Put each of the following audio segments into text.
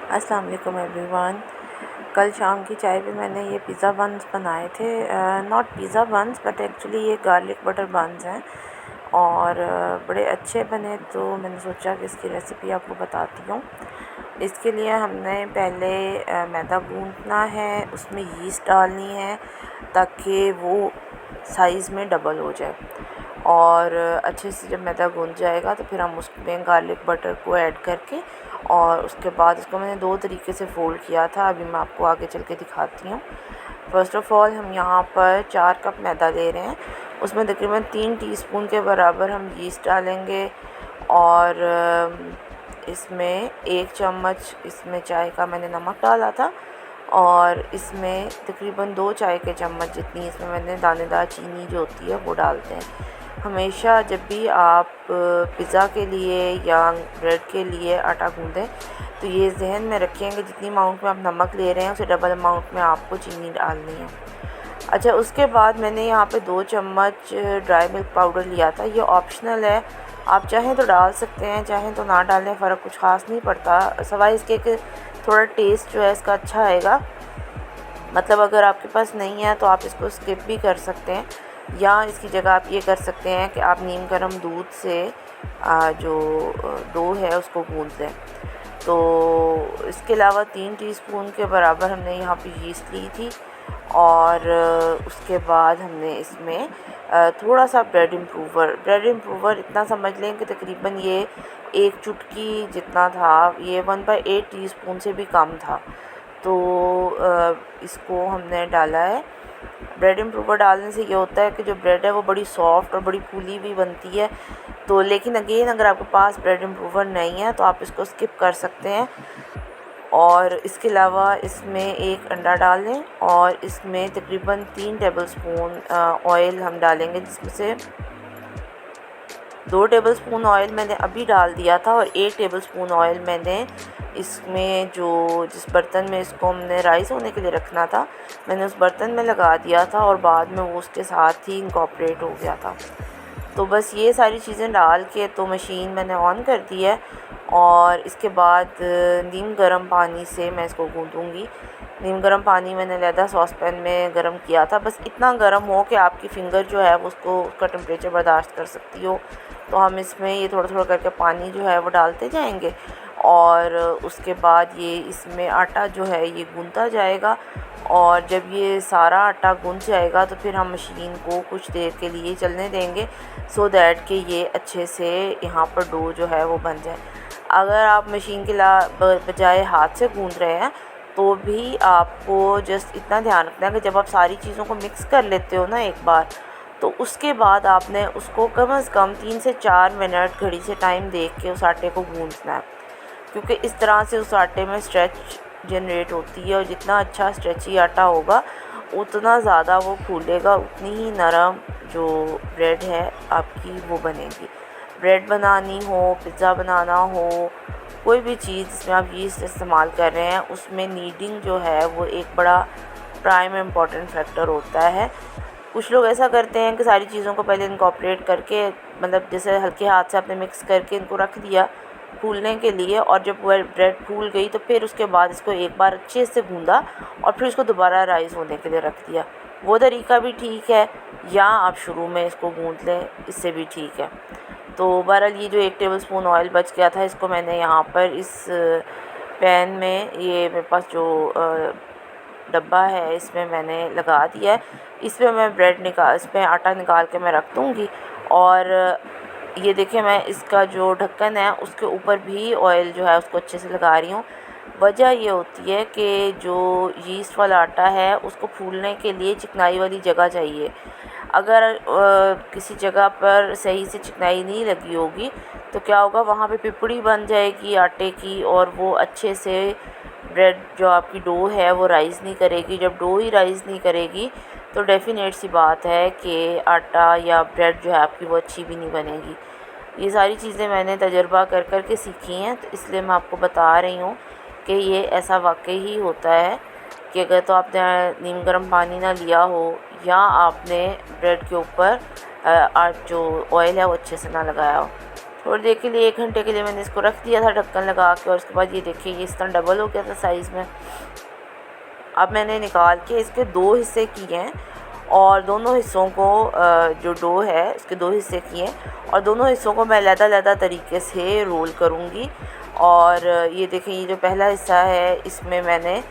अस्सलाम वालेकुम एवरीवन। कल शाम की चाय पे मैंने ये पिज़्ज़ा बन्स बनाए थे। Not pizza buns but actually ये गार्लिक बटर बन्स हैं और बड़े अच्छे बने, तो मैंने सोचा कि इसकी रेसिपी आपको बताती हूँ। इसके लिए हमने पहले मैदा गूंदना है, उसमें यीस्ट डालनी है ताकि वो साइज़ में डबल हो जाए। और अच्छे से जब मैदा गूंद जाएगा तो फिर हम उसमें गार्लिक बटर को ऐड करके और उसके बाद इसको मैंने 2 तरीके से फ़ोल्ड किया था। अभी मैं आपको आगे चल के दिखाती हूँ। फ़र्स्ट ऑफ़ ऑल हम यहाँ पर 4 कप मैदा ले रहे हैं, उसमें तकरीबन 3 टीस्पून के बराबर हम यीस्ट डालेंगे और इसमें 1 चम्मच इसमें चाय का मैंने नमक डाला था और इसमें तकरीबन 2 चाय के चम्मच जितनी इसमें मैंने दानेदार चीनी जो होती है वो डालते हैं। हमेशा जब भी आप पिज़्ज़ा के लिए या ब्रेड के लिए आटा गूँधें तो ये जहन में रखें कि जितनी अमाउंट में आप नमक ले रहे हैं उसे डबल अमाउंट में आपको चीनी डालनी है। अच्छा, उसके बाद मैंने यहाँ पे 2 चम्मच ड्राई मिल्क पाउडर लिया था। ये ऑप्शनल है, आप चाहें तो डाल सकते हैं, चाहें तो ना डालें, फ़र्क कुछ ख़ास नहीं पड़ता, सवाए इसके कि थोड़ा टेस्ट जो है इसका अच्छा आएगा। मतलब अगर आपके पास नहीं है तो आप इसको स्किप भी कर सकते हैं, या इसकी जगह आप ये कर सकते हैं कि आप नीम गर्म दूध से जो डो है उसको गूंद लें। तो इसके अलावा 3 टीस्पून के बराबर हमने यहाँ पे यीस्ट ली थी और उसके बाद हमने इसमें थोड़ा सा ब्रेड इम्प्रूवर इतना समझ लें कि तकरीबन ये 1 चुटकी जितना था, ये 1/8 टीस्पून से भी कम था। तो इसको हमने डाला है। ब्रेड इम्प्रूवर डालने से ये होता है कि जो ब्रेड है वो बड़ी सॉफ्ट और बड़ी फूली भी बनती है। तो लेकिन अगेन अगर आपके पास ब्रेड इम्प्रूवर नहीं है तो आप इसको स्किप कर सकते हैं। और इसके अलावा इसमें 1 अंडा डाल लें और इसमें तकरीबन 3 टेबलस्पून ऑयल हम डालेंगे, जिसमें से 2 टेबलस्पून ऑयल मैंने अभी डाल दिया था और 1 टेबलस्पून ऑयल मैंने इसमें जिस बर्तन में इसको हमने राइस होने के लिए रखना था मैंने उस बर्तन में लगा दिया था और बाद में वो उसके साथ ही इनकॉर्पोरेट हो गया था। तो बस ये सारी चीज़ें डाल के तो मशीन मैंने ऑन कर दी है और इसके बाद नीम गर्म पानी से मैं इसको गूँधूँगी। नीम गर्म पानी मैंने अलहदा सॉसपैन में गर्म किया था, बस इतना गर्म हो कि आपकी फ़िंगर जो है वो उसका टेम्परेचर बर्दाश्त कर सकती हो। तो हम इसमें ये थोड़ा थोड़ा करके पानी जो है वो डालते जाएंगे और उसके बाद ये इसमें आटा जो है ये गूंथता जाएगा। और जब ये सारा आटा गूंथ जाएगा तो फिर हम मशीन को कुछ देर के लिए चलने देंगे सो दैट कि ये अच्छे से यहाँ पर डो जो है वो बन जाए। अगर आप मशीन के बजाय हाथ से गूंथ रहे हैं तो भी आपको जस्ट इतना ध्यान रखना है कि जब आप सारी चीज़ों को मिक्स कर लेते हो ना एक बार, तो उसके बाद आपने उसको कम से कम 3 से 4 मिनट घड़ी से टाइम देख के उस आटे को गूंथना है, क्योंकि इस तरह से उस आटे में स्ट्रेच जनरेट होती है और जितना अच्छा स्ट्रेची आटा होगा उतना ज़्यादा वो फूलेगा, उतनी ही नरम जो ब्रेड है आपकी वो बनेगी। ब्रेड बनानी हो, पिज़्ज़ा बनाना हो, कोई भी चीज़ जिसमें आप यीस्ट इस्तेमाल कर रहे हैं उसमें नीडिंग जो है वो एक बड़ा प्राइम इम्पॉर्टेंट फैक्टर होता है। कुछ लोग ऐसा करते हैं कि सारी चीज़ों को पहले इनकॉर्पोरेट करके, मतलब जैसे हल्के हाथ से आपने मिक्स करके इनको रख दिया फूलने के लिए, और जब वो ब्रेड फूल गई तो फिर उसके बाद इसको एक बार अच्छे से गूंदा और फिर इसको दोबारा राइस होने के लिए रख दिया। वो तरीका भी ठीक है, या आप शुरू में इसको गूंद लें, इससे भी ठीक है। तो बहरहाल ये जो 1 टेबलस्पून ऑयल बच गया था इसको मैंने यहाँ पर इस पैन में, ये मेरे पास जो डब्बा है इसमें मैंने लगा दिया है। इसमें मैं इसमें आटा निकाल के मैं रख दूँगी। और ये देखिए मैं इसका जो ढक्कन है उसके ऊपर भी ऑयल जो है उसको अच्छे से लगा रही हूँ। वजह ये होती है कि जो यीस्ट वाला आटा है उसको फूलने के लिए चिकनाई वाली जगह चाहिए। अगर किसी जगह पर सही से चिकनाई नहीं लगी होगी तो क्या होगा, वहाँ पे पिपड़ी बन जाएगी आटे की और वो अच्छे से ब्रेड जो आपकी डो है वो राइज़ नहीं करेगी। जब डो ही राइज़ नहीं करेगी तो डेफिनेट सी बात है कि आटा या ब्रेड जो है आपकी वो अच्छी भी नहीं बनेगी। ये सारी चीज़ें मैंने तजर्बा कर कर के सीखी हैं, तो इसलिए मैं आपको बता रही हूँ कि ये ऐसा वाकई ही होता है कि अगर तो आपने नीम गर्म पानी ना लिया हो या आपने ब्रेड के ऊपर जो ऑयल है वो अच्छे से ना लगाया हो। थोड़ी देर के लिए 1 घंटे के लिए मैंने इसको रख दिया था ढक्कन लगा के, और उसके बाद ये देखिए ये इस तरह डबल हो गया था साइज़ में। अब मैंने निकाल के इसके 2 हिस्से किए हैं, और दोनों हिस्सों को जो डो है इसके 2 हिस्से किए हैं, और दोनों हिस्सों को मैं अलग-अलग तरीके से रोल करूँगी। और ये देखें ये जो पहला हिस्सा है इसमें मैंने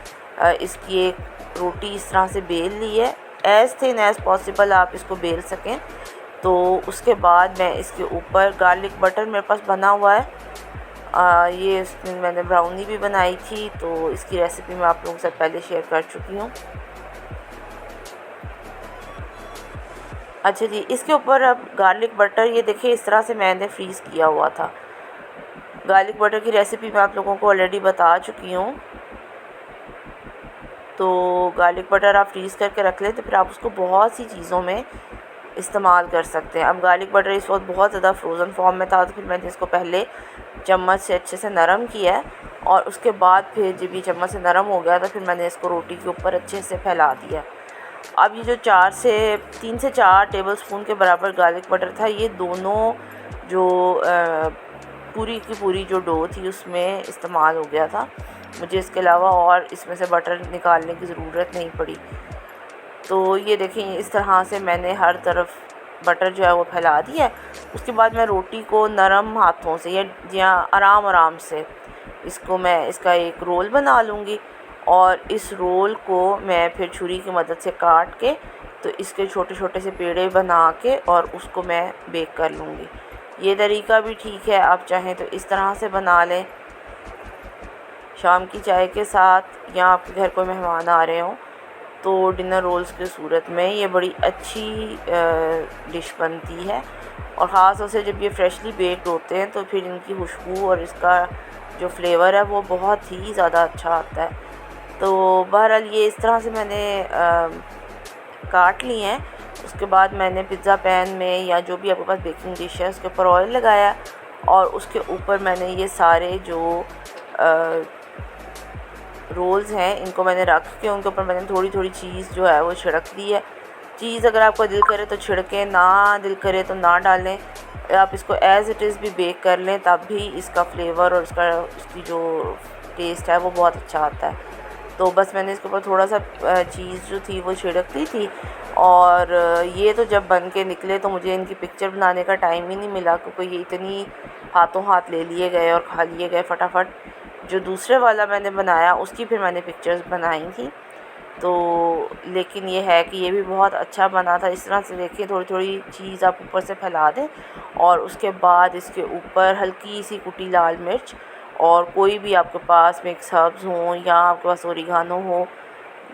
इसकी एक रोटी इस तरह से बेल ली है, एज़ थिन एज़ पॉसिबल आप इसको बेल सकें। तो उसके बाद मैं इसके ऊपर गार्लिक बटर मेरे पास बना हुआ है, ये इसमें मैंने ब्राउनी भी बनाई थी, तो इसकी रेसिपी मैं आप लोगों से पहले शेयर कर चुकी हूँ। अच्छा जी, इसके ऊपर अब गार्लिक बटर ये देखिए इस तरह से मैंने फ्रीज़ किया हुआ था। गार्लिक बटर की रेसिपी मैं आप लोगों को ऑलरेडी बता चुकी हूँ। तो गार्लिक बटर आप फ्रीज़ करके रख लें तो फिर आप उसको बहुत सी चीज़ों में इस्तेमाल कर सकते हैं। अब गार्लिक बटर इस वक्त बहुत ज़्यादा फ्रोज़न फॉर्म में था, तो फिर मैंने इसको पहले चम्मच से अच्छे से नरम किया है, और उसके बाद फिर जब ये चम्मच से नरम हो गया तो फिर मैंने इसको रोटी के ऊपर अच्छे से फैला दिया। अब ये जो 3 से 4 टेबलस्पून के बराबर गार्लिक बटर था, ये दोनों जो पूरी की पूरी जो डो थी उसमें इस्तेमाल हो गया था। मुझे इसके अलावा और इसमें से बटर निकालने की ज़रूरत नहीं पड़ी। तो ये देखें इस तरह से मैंने हर तरफ बटर जो है वो फैला दिया है। उसके बाद मैं रोटी को नरम हाथों से या आराम से इसका एक रोल बना लूँगी, और इस रोल को मैं फिर छुरी की मदद से काट के तो इसके छोटे छोटे से पेड़े बना के और उसको मैं बेक कर लूँगी। ये तरीका भी ठीक है, आप चाहें तो इस तरह से बना लें शाम की चाय के साथ, या आपके घर कोई मेहमान आ रहे हों तो डिनर रोल्स की सूरत में ये बड़ी अच्छी डिश बनती है। और ख़ास तौर से जब ये फ्रेशली बेक्ड होते हैं तो फिर इनकी खुशबू और इसका जो फ्लेवर है वो बहुत ही ज़्यादा अच्छा आता है। तो बहरहाल ये इस तरह से मैंने काट लिए हैं। उसके बाद मैंने पिज़्ज़ा पैन में या जो भी आपके पास बेकिंग डिश है उसके ऊपर ऑयल लगाया, और उसके ऊपर मैंने ये सारे जो रोल्स हैं इनको मैंने रख के उनके ऊपर मैंने थोड़ी थोड़ी चीज़ जो है वो छिड़क दी है। चीज़ अगर आपको दिल करे तो छिड़कें, ना दिल करे तो ना डालें। आप इसको एज़ इट इज़ भी बेक कर लें तब भी इसका फ्लेवर और इसकी जो टेस्ट है वो बहुत अच्छा आता है। तो बस मैंने इसके ऊपर थोड़ा सा चीज़ जो थी वो छिड़क दी थी, और ये तो जब बन के निकले तो मुझे इनकी पिक्चर बनाने का टाइम ही नहीं मिला, क्योंकि ये इतनी हाथों हाथ ले लिए गए और खा लिए गए फटाफट। जो दूसरे वाला मैंने बनाया उसकी फिर मैंने पिक्चर्स बनाई थी। तो लेकिन ये है कि ये भी बहुत अच्छा बना था। इस तरह से देखिए थोड़ी थोड़ी चीज़ आप ऊपर से फैला दें, और उसके बाद इसके ऊपर हल्की सी कुटी लाल मिर्च और कोई भी आपके पास मिक्स हर्ब्स हों, या आपके पास ओरिगानो हो,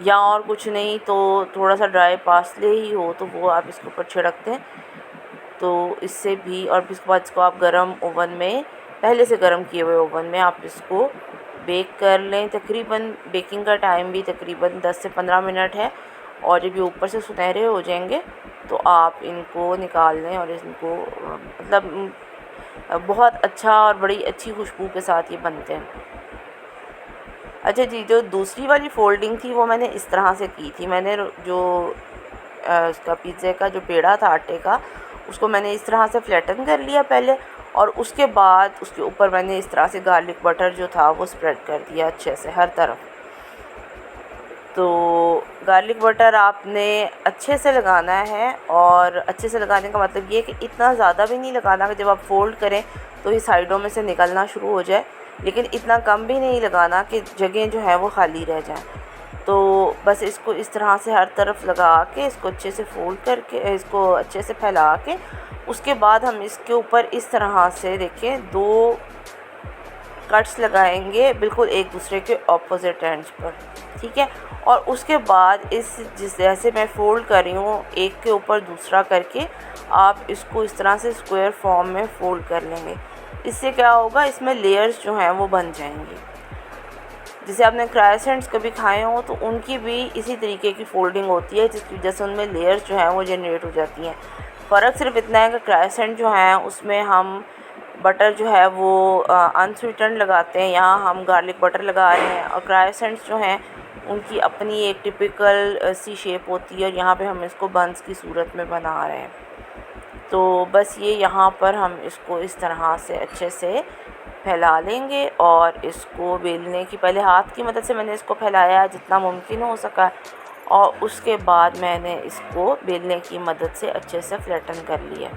या और कुछ नहीं तो थोड़ा सा ड्राई पार्सले ही हो तो वो आप इसके ऊपर छिड़क दें। तो इससे भी, और इसके बाद इसको आप गरम ओवन में, पहले से गरम किए हुए ओवन में आप इसको बेक कर लें। तकरीबन बेकिंग का टाइम भी तकरीबन 10 से 15 मिनट है, और जब ये ऊपर से सुनहरे हो जाएंगे तो आप इनको निकाल लें, और इनको मतलब बहुत अच्छा और बड़ी अच्छी खुशबू के साथ ये बनते हैं। अच्छा जी, जो दूसरी वाली फ़ोल्डिंग थी वो मैंने इस तरह से की थी। मैंने जो उसका पिज़्ज़े का जो पेड़ा था आटे का, उसको मैंने इस तरह से फ्लैटन कर लिया पहले, और उसके बाद उसके ऊपर मैंने इस तरह से गार्लिक बटर जो था वो स्प्रेड कर दिया अच्छे से हर तरफ। तो गार्लिक बटर आपने अच्छे से लगाना है, और अच्छे से लगाने का मतलब ये कि इतना ज़्यादा भी नहीं लगाना कि जब आप फ़ोल्ड करें तो ये साइडों में से निकलना शुरू हो जाए, लेकिन इतना कम भी नहीं लगाना कि जगह जो है वो खाली रह जाए। तो बस इसको इस तरह से हर तरफ लगा के इसको अच्छे से फ़ोल्ड करके इसको अच्छे से फैला के, उसके बाद हम इसके ऊपर इस तरह से देखिए 2 कट्स लगाएंगे बिल्कुल एक दूसरे के ऑपोजिट एंड्स पर, ठीक है। और उसके बाद जिस जैसे मैं फ़ोल्ड कर रही हूँ एक के ऊपर दूसरा करके आप इसको इस तरह से स्क्वायर फॉर्म में फ़ोल्ड कर लेंगे। इससे क्या होगा, इसमें लेयर्स जो हैं वो बन जाएंगी। जैसे आपने क्रायसेंट्स कभी खाए हों तो उनकी भी इसी तरीके की फ़ोल्डिंग होती है, जिसकी वजह से उनमें लेयर्स जो हैं वो जनरेट हो जाती हैं। फ़र्क सिर्फ इतना है कि क्रायसेंट जो हैं उसमें हम बटर जो है वो अनस्वीटेंड लगाते हैं, यहाँ हम गार्लिक बटर लगा रहे हैं, और क्रायसेंट्स जो हैं उनकी अपनी एक टिपिकल सी शेप होती है, और यहाँ पे हम इसको बंस की सूरत में बना रहे हैं। तो बस ये यहाँ पर हम इसको इस तरह से अच्छे से फैला लेंगे और इसको बेलने की पहले हाथ की मदद से मैंने इसको फैलाया जितना मुमकिन हो सका, और उसके बाद मैंने इसको बेलने की मदद से अच्छे से फ्लैटन कर लिया।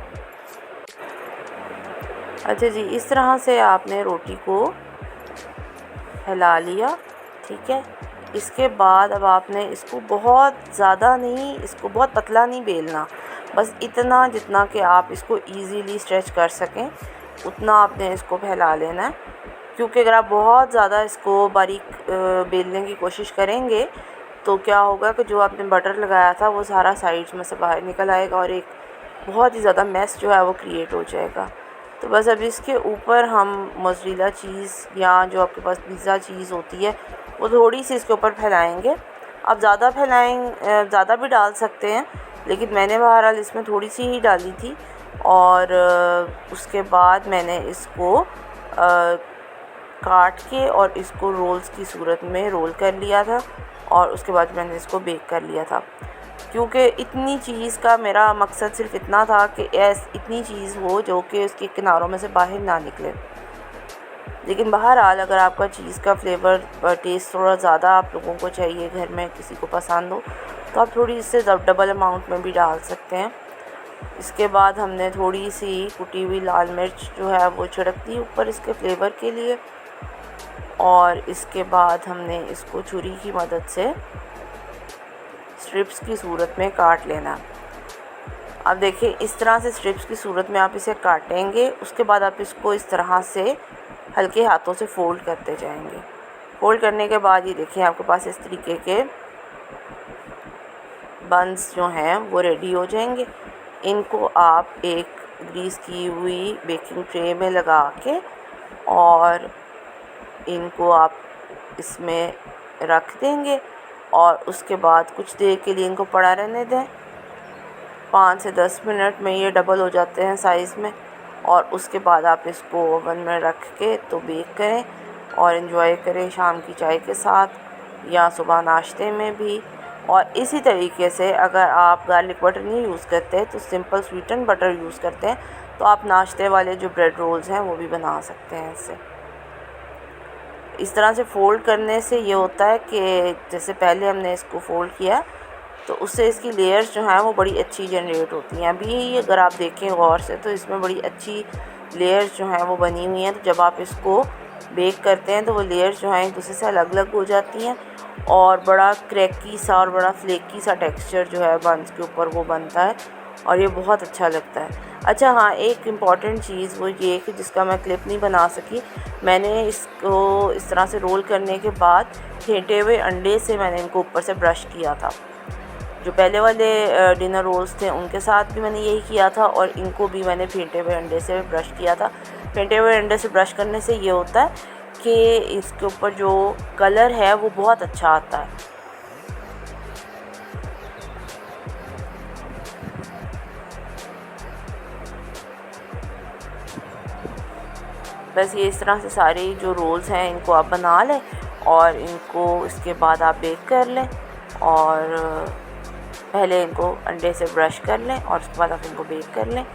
अच्छा जी, इस तरह से आपने रोटी को फैला लिया, ठीक है। इसके बाद अब आपने इसको बहुत ज़्यादा नहीं, इसको बहुत पतला नहीं बेलना, बस इतना जितना कि आप इसको इजीली स्ट्रेच कर सकें उतना आपने इसको फैला लेना है। क्योंकि अगर आप बहुत ज़्यादा इसको बारीक बेलने की कोशिश करेंगे तो क्या होगा कि जो आपने बटर लगाया था वो सारा साइड्स में से बाहर निकल आएगा और एक बहुत ही ज़्यादा मैस जो है वो क्रिएट हो जाएगा। तो बस अब इसके ऊपर हम मोज़रेला चीज़ या जो आपके पास पिज़्ज़ा चीज़ होती है वो थोड़ी सी इसके ऊपर फैलाएंगे। आप ज़्यादा ज़्यादा भी डाल सकते हैं, लेकिन मैंने बहरहाल इसमें थोड़ी सी ही डाली थी। और उसके बाद मैंने इसको काट के और इसको रोल्स की सूरत में रोल कर लिया था और उसके बाद मैंने इसको बेक कर लिया था। क्योंकि इतनी चीज़ का मेरा मकसद सिर्फ इतना था कि इतनी चीज़ हो जो कि उसके किनारों में से बाहर ना निकले। लेकिन बहरहाल अगर आपका चीज़ का फ्लेवर टेस्ट थोड़ा ज़्यादा आप लोगों को चाहिए, घर में किसी को पसंद हो, तो आप थोड़ी इससे डबल अमाउंट में भी डाल सकते हैं। इसके बाद हमने थोड़ी सी कुटी हुई लाल मिर्च जो है वो छिड़क दी ऊपर इसके फ्लेवर के लिए, और इसके बाद हमने इसको छुरी की मदद से स्ट्रिप्स की सूरत में काट लेना। अब देखिए इस तरह से स्ट्रिप्स की सूरत में आप इसे काटेंगे। उसके बाद आप इसको इस तरह से हल्के हाथों से फ़ोल्ड करते जाएंगे। फ़ोल्ड करने के बाद ये देखिए आपके पास इस तरीके के बंस जो हैं वो रेडी हो जाएंगे। इनको आप एक ग्रीस की हुई बेकिंग ट्रे में लगा के और इनको आप इसमें रख देंगे और उसके बाद कुछ देर के लिए इनको पड़ा रहने दें। 5 से 10 मिनट में ये डबल हो जाते हैं साइज़ में, और उसके बाद आप इसको ओवन में रख के तो बेक करें और इन्जॉय करें शाम की चाय के साथ या सुबह नाश्ते में भी। और इसी तरीके से अगर आप गार्लिक बटर नहीं यूज़ करते तो सिंपल स्वीटन बटर यूज़ करते हैं तो आप नाश्ते वाले जो ब्रेड रोल्स हैं वो भी बना सकते हैं इससे। इस तरह से फ़ोल्ड करने से ये होता है कि जैसे पहले हमने इसको फ़ोल्ड किया तो उससे इसकी लेयर्स जो हैं वो बड़ी अच्छी जनरेट होती हैं। अभी अगर आप देखें गौर से तो इसमें बड़ी अच्छी लेयर्स जो हैं वो बनी हुई हैं। तो जब आप इसको बेक करते हैं तो वो लेयर्स जो हैं एक दूसरे से अलग अलग हो जाती हैं और बड़ा क्रैकी सा और बड़ा फ्लेकी सा टेक्सचर जो है बंस के ऊपर वो बनता है और ये बहुत अच्छा लगता है। अच्छा हाँ, एक इम्पॉर्टेंट चीज़ वो ये कि जिसका मैं क्लिप नहीं बना सकी, मैंने इसको इस तरह से रोल करने के बाद फेंटे हुए अंडे से मैंने इनको ऊपर से ब्रश किया था। जो पहले वाले डिनर रोल्स थे उनके साथ भी मैंने यही किया था और इनको भी मैंने फेंटे हुए अंडे से ब्रश किया था। फेंटे हुए अंडे से ब्रश करने से ये होता है कि इसके ऊपर जो कलर है वो बहुत अच्छा आता है। बस ये इस तरह से सारे जो रोल्स हैं इनको आप बना लें और इनको इसके बाद आप बेक कर लें और पहले इनको अंडे से ब्रश कर लें और उसके बाद आप इनको बेक कर लें।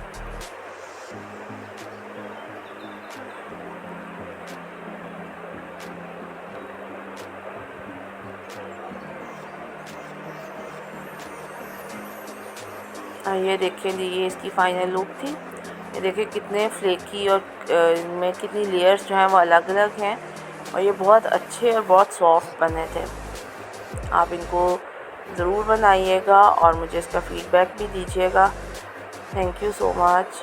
ये देखें जी, ये इसकी फ़ाइनल लुक थी। ये देखिए कितने फ्लेकी और इनमें कितनी लेयर्स जो हैं वो अलग अलग हैं और ये बहुत अच्छे और बहुत सॉफ्ट बने थे। आप इनको ज़रूर बनाइएगा और मुझे इसका फ़ीडबैक भी दीजिएगा। Thank you so much.